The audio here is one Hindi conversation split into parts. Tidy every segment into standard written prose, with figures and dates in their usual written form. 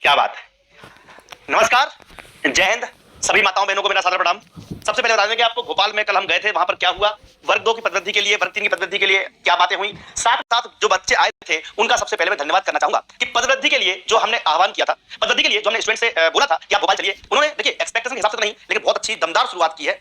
क्या बात है। नमस्कार, जय हिंद। सभी माताओं बहनों को मेरा सादर प्रणाम। सबसे पहले बता दें कि आपको भोपाल में कल हम गए थे, वहां पर क्या हुआ, वर्ग 2 की पद्धति के लिए, वर्ग 3 की पद्धति के लिए क्या बातें हुई, साथ साथ जो बच्चे आए थे उनका सबसे पहले मैं धन्यवाद करना चाहूंगा कि पद्धति के लिए जो हमने आह्वान किया था, पद्धति के लिए जो हमने स्टूडेंट से बोला था कि आप भोपाल चलिए, उन्होंने देखिए एक्सपेक्टेशन के हिसाब से तो नहीं, लेकिन बहुत अच्छी दमदार शुरुआत की है।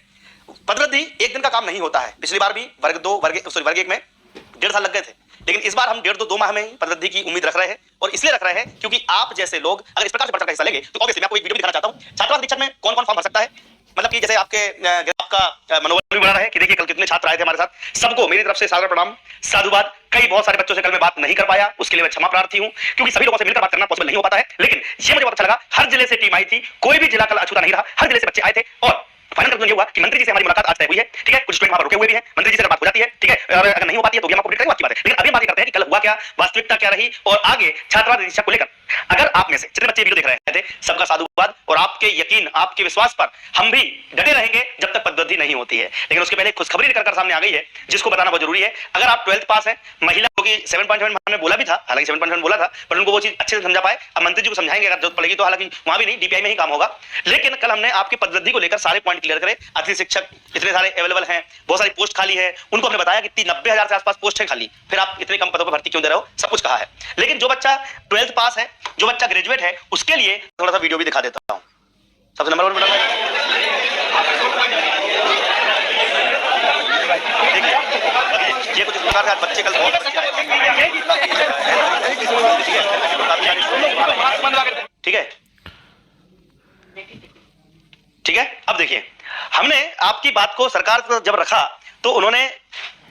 पद्धति एक दिन का काम नहीं होता है। पिछली बार भी वर्ग 2 वर्ग 1 में 1.5 साल लग गए थे, लेकिन इस बार हम 1.5-2 माह में ही पद्धति की उम्मीद रख रहे हैं। और इसलिए रख रहे हैं क्योंकि आप जैसे लोग अगर इस प्रकार से बढ़ चढ़ कर हिस्सा लेंगे तो ऑब्वियसली मैं आपको एक वीडियो दिखाना चाहता हूं। छात्रावास अधीक्षक में कौन कौन फॉर्म भर सकता है, मतलब कि जैसे आपके आपका मनोबल भी बढ़ा है कि देखिए कल कितने छात्र आए थे हमारे साथ। सबको मेरी तरफ से सादर प्रणाम, साधुवाद। कई बहुत सारे बच्चों से कल मैं बात नहीं कर पाया, उसके लिए मैं क्षमा प्रार्थी हूं, क्योंकि सभी लोगों से मिलकर बात करना पॉसिबल नहीं हो पाता है। लेकिन ये मुझे बहुत अच्छा लगा, हर जिले से टीम आई थी, कोई भी जिला कल अछूता नहीं रहा, हर जिले से बच्चे आए थे। और फाइनल कंक्लूजन ये हुआ कि मंत्री जी से हमारी मुलाकात आज तय हुई है, ठीक है। कुछ स्टूडेंट वहां पर रुके हुए भी हैं, मंत्री जी से अगर बात हो जाती है, ठीक है, और अगर नहीं हो पाती है तो भी हम आपको अपडेट करेंगे, बात की बात है। लेकिन अभी हम बात करते हैं कि कल हुआ क्या, वास्तविकता क्या रही और आगे छात्रावास अधीक्षक को लेकर अगर आप में से जितने बच्चे वीडियो देख रहे थे, सबका साधुवाद। और आपके यकीन, आपके विश्वास पर हम भी डटे रहेंगे जब तक पद्धति नहीं होती है। लेकिन उसके पहले खुशखबरी निकल कर सामने आ गई है, जिसको बताना बहुत जरूरी है। अगर आप 12th पास हैं, महिला की 7.7 हमने बोला भी था, हालांकि 7.7 बोला था, पर उनको वो चीज अच्छे से समझा पाए। अब मंत्री जी को समझाएंगे अगर जरूरत पड़ेगी तो, हालांकि वहां भी नहीं, डीपीआई में ही काम होगा। लेकिन कल हमने आपकी पद्धति को लेकर सारे पॉइंट क्लियर करे। अतिथि शिक्षक इतने सारे अवेलेबल हैं, बहुत सारी पोस्ट खाली है, उनको हमने बताया कि 90,000 से आसपास पोस्ट है खाली, फिर आप इतने कम पदों पर भर्ती क्यों दे रहे हो, सब कुछ कहा है। लेकिन जो बच्चा 12th पास है, जो बच्चा ग्रेजुएट है, उसके लिए थोड़ा सा वीडियो भी दिखा देता हूं। सबसे नंबर 1 बेटा ये कुछ इस प्रकार से बच्चे कल बहुत ठीक है, ठीक है। अब देखिए, हमने आपकी बात को सरकार पर जब रखा तो उन्होंने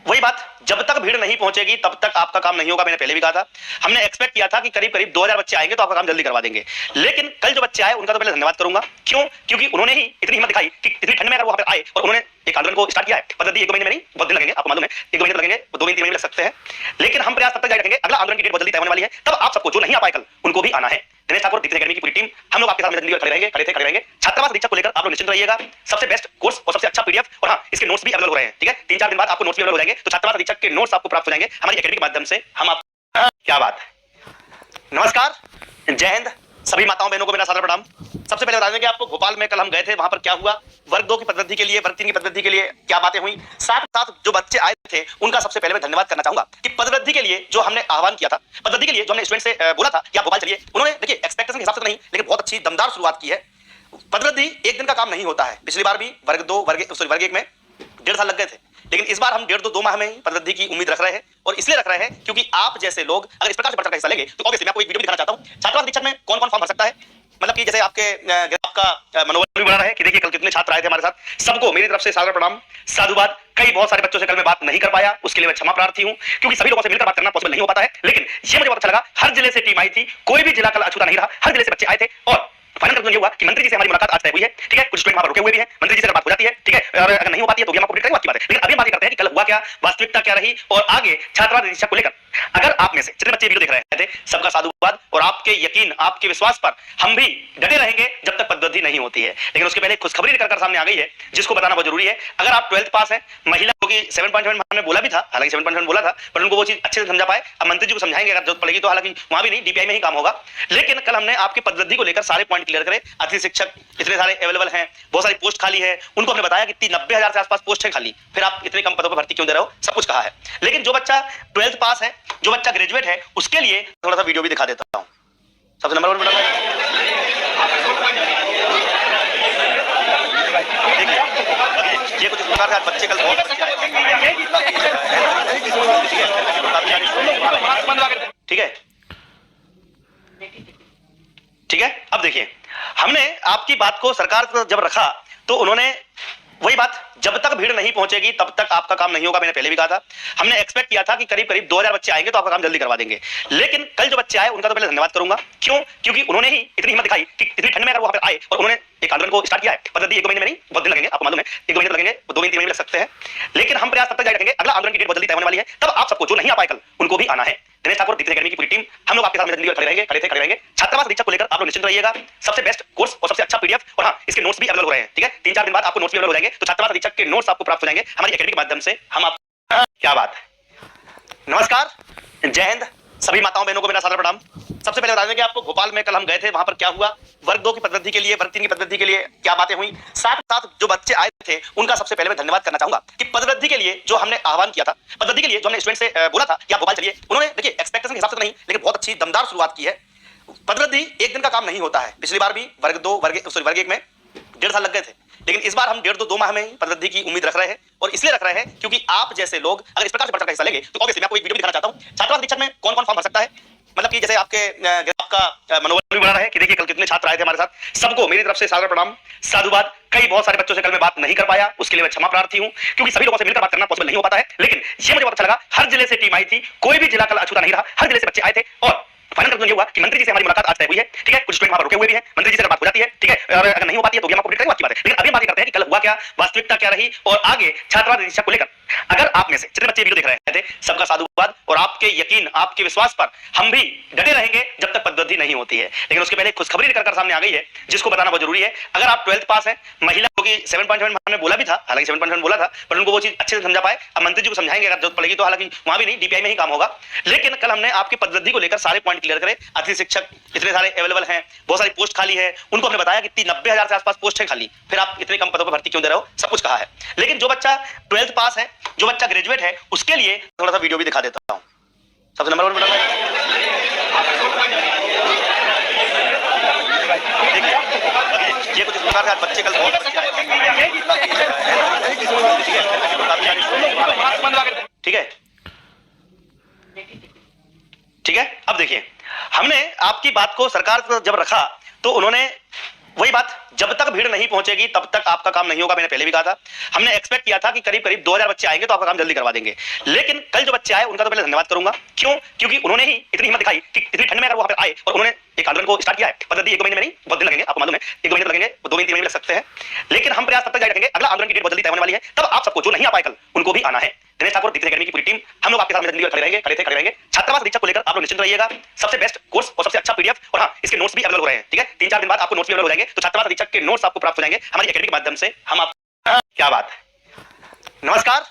वही बात, जब तक भीड़ नहीं पहुंचेगी तब तक आपका काम नहीं होगा। मैंने पहले भी कहा था, हमने एक्सपेक्ट किया था कि करीब करीब 2000 बच्चे आएंगे तो आपका काम जल्दी करवा देंगे। लेकिन कल जो बच्चे आए उनका तो पहले धन्यवाद करूंगा। क्यों? क्योंकि उन्होंने ही इतनी हिम्मत दिखाई कि इतनी ठंड में अगर वहां पर आए और उन्होंने एक आंदोलन को स्टार्ट किया है। पद्धति 1-2 महीने में नहीं, बहुत दिन लगेंगे, आपको मालूम है, 1-2 महीने लगेंगे, 2 महीने 3 महीने लग सकते हैं। लेकिन हम प्रयास तब तक जारी रखेंगे। अगला आंदोलन की डेट बहुत जल्दी तय होने वाली है, तब आप सबको जो नहीं आ पाए कल उनको भी आना है। दिनेश ठाकुर, दीप्ति अकेडमी की पूरी टीम, हम लोग आपके साथ दिल्ली खड़े रहेंगे, खड़े थे, खड़े रहेंगे। छात्रावास अधीक्षक को लेकर आप लोग निश्चिंत रहिएगा। सबसे बेस्ट कोर्स और सबसे अच्छा पीडीएफ, और हाँ, इसके नोट्स भी अवेलेबल हो रहे हैं, ठीक है। 3-4 दिन बाद आपको नोट्स भी अवेलेबल हो जाएंगे, तो छात्रावास अधीक्षक के नोट्स आपको प्राप्त हो जाएंगे हमारी अकेडमी के माध्यम से। हम आप क्या बात है। नमस्कार, जय हिंद। सभी माताओं बहनों को मेरा सादर प्रणाम। सबसे पहले बता दें कि आपको भोपाल में कल हम गए थे, वहां पर क्या हुआ, वर्ग 2 की पद्धति के लिए, वर्ग 3 की पद्धति के लिए क्या बातें हुई, साथ साथ जो बच्चे आए थे उनका सबसे पहले मैं धन्यवाद करना चाहूंगा कि पद्धति के लिए जो हमने आह्वान किया था, पद्धति के लिए जो हमने स्टूडेंट से बोला था कि आप भोपाल चलिए, उन्होंने देखिए एक्सपेक्टेशन के हिसाब से तो नहीं, लेकिन बहुत अच्छी दमदार शुरुआत की है। पद्धति एक दिन का काम नहीं होता है। पिछली बार भी वर्ग 1 में 1.5 साल लग गए थे, लेकिन इस बार हम 1.5-2 माह में ही पद्धति की उम्मीद रख रहे हैं। और इसलिए रख रहे हैं क्योंकि आप जैसे लोग अगर इस प्रकार से बढ़ चढ़ कर हिस्सा लेंगे तो ऑब्वियसली मैं आपको एक वीडियो दिखाना चाहता हूं। छात्रावास अधीक्षक में कौन कौन फॉर्म भर सकता है, मतलब कि जैसे आपका मनोबल भी बढ़ा है कि देखिए कल कितने छात्र आए थे हमारे साथ। सबको मेरी तरफ से सादर प्रणाम, साधुवाद। कई बहुत सारे बच्चों से कल मैं बात नहीं कर पाया, उसके लिए मैं क्षमा प्रार्थी हूं, क्योंकि सभी लोगों से मिलकर बात करना पॉसिबल नहीं हो पाता है। लेकिन ये मुझे बहुत अच्छा लगा, हर जिले से टीम आई थी, कोई भी जिला कल अछूता नहीं रहा, हर जिले से बच्चे आए थे। और फाइनल कंक्लूजन ये हुआ कि मंत्री जी से हमारी मुलाकात आज तय हुई है, ठीक है। कुछ स्टूडेंट वहां पर रुके हुए भी हैं, मंत्री जी से अगर बात हो जाती है, ठीक है, और अगर नहीं हो पाती है तो भी हम आपको अपडेट करेंगे, बात की बात है। लेकिन अभी हम बात करते हैं कि कल हुआ क्या, वास्तविकता क्या रही और आगे छात्रावास अधीक्षक को लेकर अगर आप में से जितने बच्चे वीडियो देख रहे थे, सबका साधुवाद। और आपके यकीन, आपके विश्वास पर हम भी डटे रहेंगे जब तक पद्धति नहीं होती है। लेकिन उसके पहले खुशखबरी निकल कर सामने आ गई है, जिसको बताना बहुत जरूरी है। अगर आप 12th पास हैं, महिला की 7.7 हमने बोला भी था, हालांकि 7.7 बोला था, पर उनको वो चीज अच्छे से समझा पाए। अब मंत्री जी को समझाएंगे अगर जरूरत पड़ेगी तो, हालांकि वहां भी नहीं, डीपीआई में ही काम होगा। लेकिन कल हमने आपकी पद्धति को लेकर सारे पॉइंट क्लियर करे। अतिथि शिक्षक इतने सारे अवेलेबल हैं, बहुत सारी पोस्ट खाली है, उनको हमने बताया कि 90,000 से आसपास पोस्ट है खाली, फिर आप इतने कम पदों पर भर्ती क्यों दे रहे हो, सब कुछ कहा है। लेकिन जो बच्चा 12th पास है, जो बच्चा ग्रेजुएट है, उसके लिए थोड़ा सा वीडियो भी दिखा देता हूं। सबसे नंबर 1 बेटा ये कुछ इस प्रकार से बच्चे कल बहुत ठीक है, ठीक है। अब देखिए, हमने आपकी बात को सरकार पर जब रखा तो उन्होंने वही बात, जब तक भीड़ नहीं पहुंचेगी तब तक आपका काम नहीं होगा। मैंने पहले भी कहा था, हमने एक्सपेक्ट किया था कि करीब करीब 2000 बच्चे आएंगे तो आपका काम जल्दी करवा देंगे। लेकिन कल जो बच्चे आए उनका तो पहले धन्यवाद करूंगा। क्यों? क्योंकि उन्होंने ही इतनी हिम्मत दिखाई कि इतनी ठंड में अगर वहां पर आए और उन्होंने एक आंदोलन को स्टार्ट किया है। पद्धति 1-2 महीने में नहीं, बहुत दिन लगेंगे, आपको मालूम है, 1-2 महीने लगेंगे, 2 महीने 3 महीने लग सकते हैं। लेकिन हम प्रयास तब तक जारी रखेंगे। अगला आंदोलन की डेट बहुत जल्दी तय होने वाली है, तब आप सबको जो नहीं आ पाए कल उनको भी आना है। दिनेश ठाकुर, दीप्ति अकेडमी की पूरी टीम, हम लोग आपके साथ दिल्ली खड़े रहेंगे, खड़े थे, खड़े रहेंगे। छात्रावास अधीक्षक को लेकर आप लोग निश्चिंत रहिएगा। सबसे बेस्ट कोर्स और सबसे अच्छा पीडीएफ, और हाँ, इसके नोट्स भी अवेलेबल हो रहे हैं, ठीक है। 3-4 दिन बाद आपको नोट्स भी अवेलेबल हो जाएंगे, तो छात्रावास अधीक्षक के नोट्स आपको प्राप्त हो जाएंगे हमारी अकेडमी के माध्यम से। हम आप क्या बात है। नमस्कार, जय हिंद। सभी माताओं बहनों को मेरा सादर प्रणाम। सबसे पहले बता दें कि आपको भोपाल में कल हम गए थे, वहां पर क्या हुआ, वर्ग 2 की पदवृद्धि के लिए, वर्ग 3 की पदवृद्धि के लिए क्या बातें हुई, साथ साथ जो बच्चे आए थे उनका सबसे पहले मैं धन्यवाद करना चाहूंगा कि पदवृद्धि के लिए जो हमने आह्वान किया था, पदवृद्धि के लिए जो हमने स्टूडेंट से बोला था कि आप भोपाल चलिए, उन्होंने देखिए एक्सपेक्टेशन के हिसाब से तो नहीं, लेकिन बहुत अच्छी दमदार शुरुआत की है। पदवृद्धि एक दिन का काम नहीं होता है। पिछली बार भी वर्ग 1 में 1.5 साल लग गए थे, लेकिन इस बार हम 1.5-2 माह में ही पदवृद्धि की उम्मीद रख रहे हैं। और इसलिए रख रहे हैं क्योंकि आप जैसे लोग अगर इस प्रकार से बढ़ चढ़ हिस्सा लेंगे तो ऑब्वियसली मैं आपको एक वीडियो दिखाना चाहता हूं। छात्रावास अधीक्षक में कौन कौन फॉर्म भर सकता है, मतलब कि जैसे आपके आपका मनोबल भी बढ़ा रहा है कि देखिए कल कितने छात्र आए थे हमारे साथ, सबको मेरी तरफ से सादर प्रणाम, साधुवाद। कई बहुत सारे बच्चों से कल मैं बात नहीं कर पाया, उसके लिए मैं क्षमा प्रार्थी हूं, क्योंकि सभी लोगों से मिलकर बात करना पॉसिबल नहीं हो पाता है। लेकिन ये मुझे बहुत अच्छा लगा, हर जिले से टीम आई थी, कोई भी जिला कल अछूता नहीं रहा, हर जिले से बच्चे आए थे। और फाइनल कंक्लूजन ये हुआ कि मंत्री जी से हमारी मुलाकात आज तय हुई है, ठीक है। कुछ स्टूडेंट वहां पर रुके हुए भी हैं, मंत्री जी से अगर बात हो जाती है, ठीक है, और अगर नहीं हो पाती है तो भी हम आपको अपडेट करेंगे, बात है। लेकिन अभी बात करते हैं कि कल हुआ क्या, वास्तविकता क्या रही, और आगे छात्रावास अधीक्षक को लेकर अगर आप में से जितने बच्चे वीडियो देख रहे थे, सबका साधुवाद। और आपके यकीन, आपके विश्वास पर हम भी डटे रहेंगे जब तक पदवृद्धि नहीं होती है। लेकिन उसके पहले खुशखबरी निकलकर सामने आ गई है, जिसको बताना बहुत जरूरी है। अगर आप 12th पास हैं, महिला की 7.7 हमने बोला भी था, हालांकि 7.7 बोला था, पर उनको वो चीज अच्छे से समझा पाए। अब मंत्री जी को समझाएंगे अगर जरूरत पड़ेगी तो, हालांकि वहां भी नहीं, डीपीआई में ही काम होगा। लेकिन कल हमने आपकी पदवृद्धि को लेकर सारे पॉइंट क्लियर करे। अतिथि शिक्षक इतने सारे अवेलेबल हैं, बहुत सारी पोस्ट खाली है, उनको हमने बताया कि 90,000 से आसपास पोस्ट है खाली, फिर आप इतने कम पदों पर भर्ती क्यों दे रहे हो, सब कुछ कहा है। लेकिन जो बच्चा 12th पास है, जो बच्चा ग्रेजुएट है, उसके लिए थोड़ा सा वीडियो भी दिखा देता हूं। सबसे नंबर 1 बता, ये कुछ इस प्रकार से बच्चे कल बहुत ठीक है, ठीक है। अब देखिए, हमने आपकी बात को सरकार तक जब रखा तो उन्होंने वही बात, जब तक भीड़ नहीं पहुंचेगी तब तक आपका काम नहीं होगा, मैंने पहले भी कहा था। हमने एक्सपेक्ट किया था कि करीब करीब 2000 बच्चे आएंगे तो आपका काम जल्दी करवा देंगे। लेकिन कल जो बच्चे आए उनका तो पहले धन्यवाद करूंगा। क्यों? क्योंकि उन्होंने ही इतनी हिम्मत दिखाई कि इतनी ठंड में अगर वहां पर आए और उन्होंने एक आंदोलन को स्टार्ट किया है। पद्धति 1-2 महीने में नहीं, बहुत दिन लगेंगे, आपको मालूम है, 1-2 महीने लगेंगे, 2 महीने 3 महीने लग सकते हैं। लेकिन हम प्रयास तब तक जारी रखेंगे, अगला आंदोलन की डेट बहुत जल्दी तय होने वाली है, तब आप सबको जो नहीं आ पाए कल उनको भी आना है। दिनेश ठाकुर, दीप्ति अकेडमी की पूरी टीम, हम लोग आपके साथ खड़े रहेंगे, खड़े रहेंगे। छात्रावास अधीक्षक को लेकर आप लोग निश्चिंत रहिएगा, सबसे बेस्ट कोर्स और सबसे अच्छा पीडीएफ, और हाँ, इसके नोट्स भी अवेलेबल हो रहे हैं, ठीक है। 3-4 दिन बाद आपको नोट्स भी अवेलेबल हो जाएंगे, तो छात्रावास अधीक्षक के नोट्स आपको प्राप्त हो जाएंगे हमारी अकेडमी के माध्यम से। हम आप क्या बात, नमस्कार,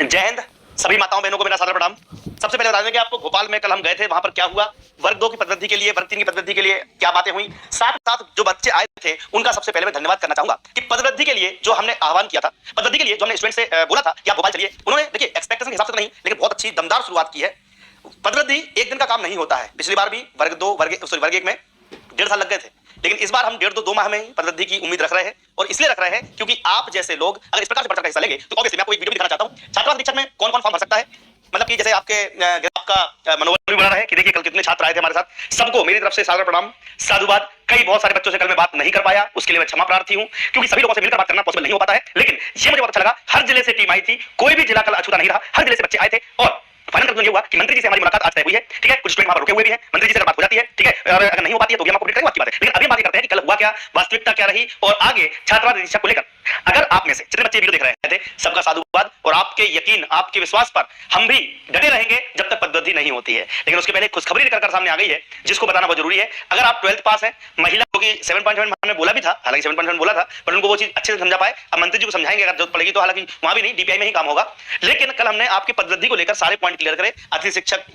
जय हिंद। सभी माताओं बहनों को मेरा सादर प्रणाम। सबसे पहले बता दें कि आपको भोपाल में कल हम गए थे, वहां पर क्या हुआ, वर्ग 2 की पदवृद्धि के लिए, वर्ग 3 की पदवृद्धि के लिए क्या बातें हुई, साथ साथ जो बच्चे आए थे उनका सबसे पहले मैं धन्यवाद करना चाहूंगा कि पदवृद्धि के लिए जो हमने आह्वान किया था, पदवृद्धि के लिए जो हमने स्टूडेंट से बोला था कि आप भोपाल चलिए, उन्होंने देखिए एक्सपेक्टेशन के हिसाब से तो नहीं, लेकिन बहुत अच्छी दमदार शुरुआत की है। पदवृद्धि एक दिन का काम नहीं होता है। पिछली बार भी वर्ग 1 में 1.5 साल लग गए थे, लेकिन इस बार हम 1.5-2 माह में ही पदवृद्धि की उम्मीद रख रहे हैं। और इसलिए रख रहे हैं क्योंकि आप जैसे लोग अगर इस प्रकार से बढ़ चढ़ हिस्सा लेंगे तो ऑब्वियसली मैं आपको एक वीडियो दिखाना चाहता हूं। छात्रावास अधीक्षक में कौन कौन फॉर्म भर सकता है, मतलब कि जैसे आपका मनोबल भी बढ़ा रहा है कि देखिए कल कितने छात्र आए थे हमारे साथ, सबको मेरी तरफ से सादर प्रणाम, साधुवाद। कई बहुत सारे बच्चों से कल मैं बात नहीं कर पाया, उसके लिए मैं क्षमा प्रार्थी हूं, क्योंकि सभी लोगों से मिलकर बात करना पॉसिबल नहीं हो पाता है। लेकिन ये मुझे बहुत अच्छा लगा, हर जिले से टीम आई थी, कोई भी जिला कल अछूता नहीं रहा, हर जिले से बच्चे आए थे। और फाइनल कंक्लूजन ये हुआ कि मंत्री जी से हमारी मुलाकात आज तय हुई है, ठीक है। कुछ स्टूडेंट वहां पर रुके हुए भी हैं, मंत्री जी से अगर बात हो जाती है, ठीक है, और अगर नहीं हो पाती है तो भी हम आपको अपडेट करेंगे, बात है। लेकिन अभी बात करते हैं कि कल हुआ क्या, वास्तविकता क्या रही, और आगे छात्रावास अधीक्षक को लेकर अगर आप में से जितने बच्चे वीडियो देख रहे थे, सबका साधुवाद। और आपके यकीन, आपके विश्वास पर हम भी डटे रहेंगे जब तक पदवृद्धि नहीं होती है। लेकिन उसके पहले खुशखबरी निकलकर सामने आ गई है, जिसको बताना बहुत जरूरी है। अगर आप 12th पास हैं, महिला की 7.7 हमने बोला भी था, हालांकि 7.7 बोला था, पर उनको वो चीज अच्छे से समझा पाए। अब मंत्री जी को समझाएंगे अगर जरूरत पड़ेगी तो, हालांकि वहां भी नहीं, डीपीआई में ही काम होगा। लेकिन कल हमने आपकी पदवृद्धि को लेकर सारे पॉइंट क्लियर करे। अतिथि शिक्षक